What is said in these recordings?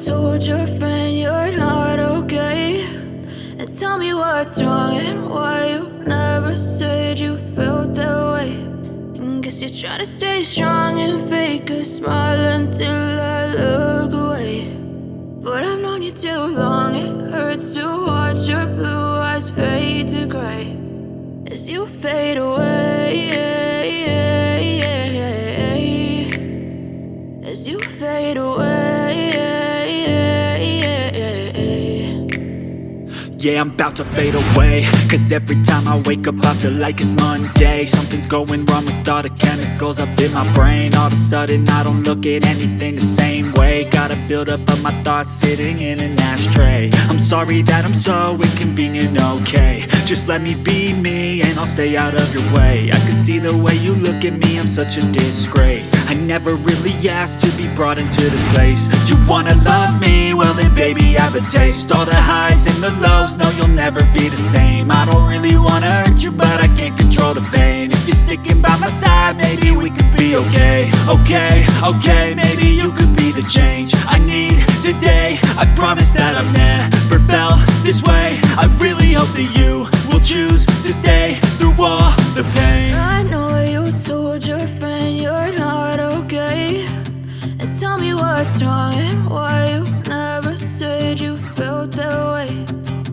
told your friend you're not okay, and tell me what's wrong and why you never said you felt that way. And guess you're trying to stay strong and fake a smile until I look away. But I've known you too long, it hurts to watch your blue eyes fade to gray as you fade away, as you fade away. Yeah, I'm about to fade away, cause every time I wake up I feel like it's Monday. Something's going wrong with all the chemicals up in my brain. All of a sudden I don't look at anything the same way. Gotta build up of my thoughts sitting in an ashtray. I'm sorry that I'm so inconvenient, okay. Just let me be me and I'll stay out of your way. I can see the way you look at me, I'm such a disgrace. I never really asked to be brought into this place. You wanna love me? Well then baby I have a taste. All the highs and the lows, no you'll never be the same. I don't really wanna hurt you but I can't control the pain. If you're sticking by my side maybe we could be okay. Okay, maybe you could be the change I need today. I promise that I've never felt this way. I really hope that you will choose to stay through all the pain. I know you told your friend you're not okay, and tell me what's wrong and why you never said you felt that way.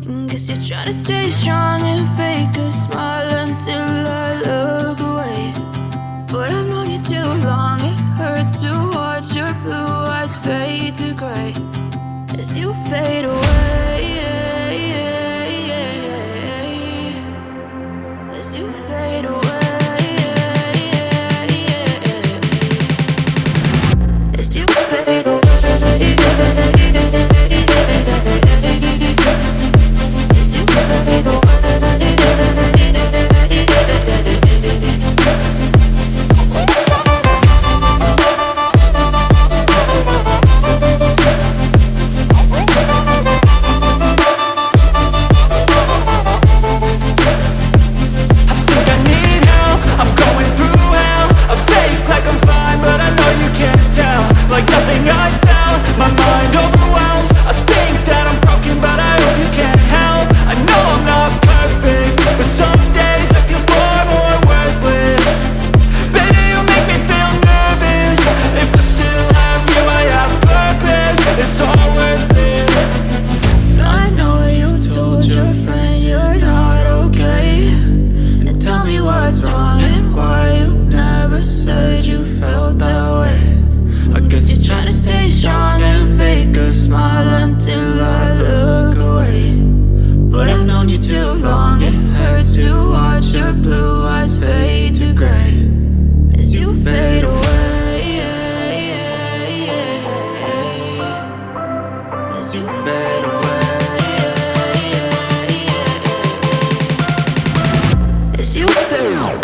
And guess you're trying to stay strong and fake a smile until I look away. But I've known you too long, it hurts to watch your blue eyes fade to gray as you fade away, as you fade away, as you fade away. Like nothing I felt, my mind overwhelmed. I think that I'm broken, but I hope you can't help. I know I'm not perfect, but some days I feel far more worthless. Baby, you make me feel nervous. If I still have you, I have purpose. It's all worth it. I know you told your friend you're not okay, and tell me what's wrong and why you never said you felt that way. I guess you're trying to stay strong and fake a smile until I look away. But I've known you too long, it hurts to watch your blue eyes fade to gray as you fade away, as you fade away, as you fade away.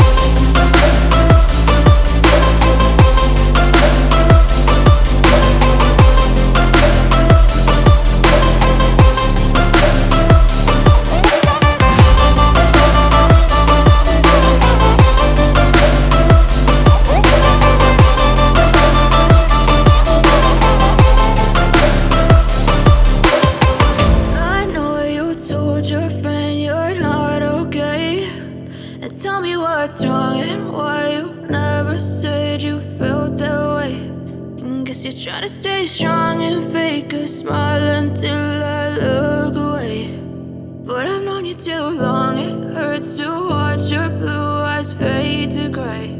Your friend you're not okay, and tell me what's wrong and why you never said you felt that way. And guess you're trying to stay strong and fake a smile until I look away. But I've known you too long, it hurts to watch your blue eyes fade to gray